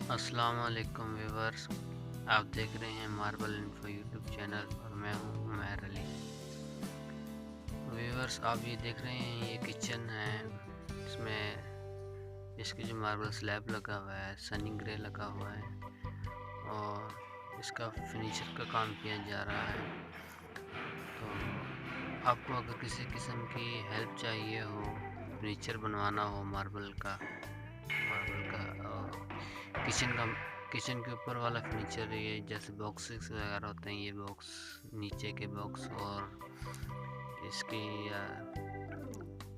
अस्सलाम वालेकुम व्यूवर्स, आप देख रहे हैं मार्बल इन्फो यूट्यूब चैनल और मैं हूं उमैर अली। व्यूवर्स, आप ये देख रहे हैं, ये किचन है। इसमें इसकी जो मार्बल स्लैब लगा हुआ है, सनी ग्रे लगा हुआ है और इसका फिनिशर का काम किया जा रहा है। तो आपको अगर किसी किस्म की हेल्प चाहिए हो, फर्नीचर बनवाना हो मार्बल का और किचन के ऊपर वाला फर्नीचर, ये जैसे बॉक्सेस वगैरह होते हैं, ये बॉक्स, नीचे के बॉक्स और इसकी या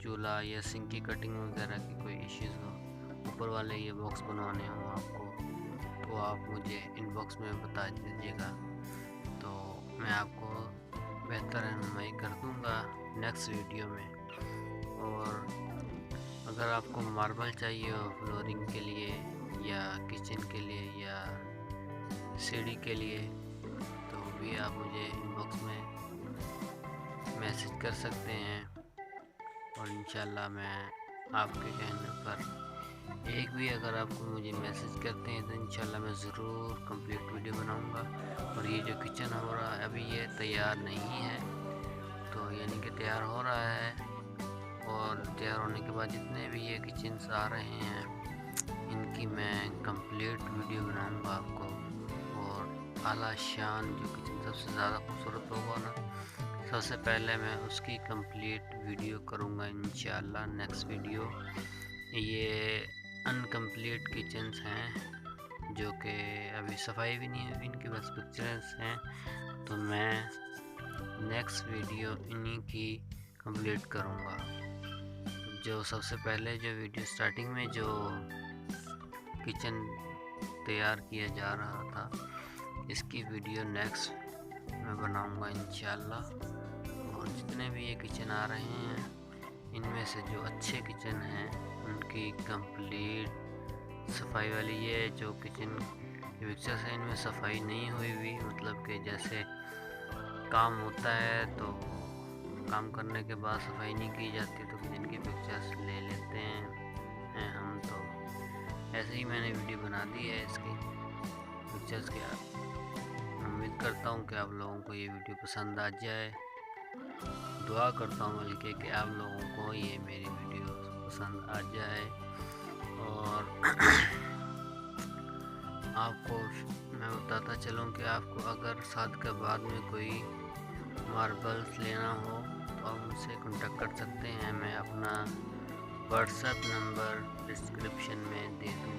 चूल्हा या सिंक की कटिंग वगैरह की कोई इश्यूज़ हो, ऊपर वाले ये बॉक्स बनवाने हो आपको, तो आप मुझे इनबॉक्स में बता दीजिएगा, तो मैं आपको बेहतर रहनुमाई कर दूंगा नेक्स्ट वीडियो में। और अगर आपको मार्बल चाहिए हो फ्लोरिंग के लिए या किचन के लिए या सीढ़ी के लिए, तो भी आप मुझे इनबॉक्स में मैसेज कर सकते हैं और इंशाल्लाह मैं आपके कहने पर एक भी अगर आपको मुझे मैसेज करते हैं तो इंशाल्लाह मैं ज़रूर कंप्लीट वीडियो बनाऊंगा। और ये जो किचन हो रहा है अभी ये तैयार नहीं है, तो यानी कि तैयार हो रहा है और तैयार होने के बाद जितने भी ये किचन्स आ रहे हैं इनकी मैं कंप्लीट वीडियो बनाऊंगा आपको। और आला शान जो किचन सबसे ज़्यादा खूबसूरत होगा ना, सबसे पहले मैं उसकी कंप्लीट वीडियो करूंगा इंशाल्लाह नेक्स्ट वीडियो। ये अनकम्प्लीट किचन्स हैं जो कि अभी सफाई भी नहीं हुई, इनकी बस पिक्चर्स हैं, तो मैं नेक्स्ट वीडियो इन्हीं की कंप्लीट करूंगा। जो सबसे पहले जो वीडियो स्टार्टिंग में जो किचन तैयार किया जा रहा था, इसकी वीडियो नेक्स्ट मैं बनाऊंगा इंशाल्लाह। और जितने भी ये किचन आ रहे हैं इनमें से जो अच्छे किचन हैं उनकी कंप्लीट सफाई वाली, ये जो किचन की पिक्चर्स है इनमें सफाई नहीं हुई हुई, मतलब कि जैसे काम होता है तो काम करने के बाद सफाई नहीं की जाती तो किचन की पिक्चर्स ले लेते हैं हम, तो ऐसे ही मैंने वीडियो बना दी है इसकी पिक्चर्स की। उम्मीद करता हूँ कि आप लोगों को ये वीडियो पसंद आ जाए। दुआ करता हूँ बल्कि कि आप लोगों को ये मेरी वीडियो पसंद आ जाए। और आपको मैं बताता चलूँ कि आपको अगर सादकाबाद में कोई मार्बल्स लेना हो तो आप मुझसे कांटेक्ट कर सकते हैं। मैं अपना व्हाट्सएप नंबर डिस्क्रिप्शन में दे दूँगा।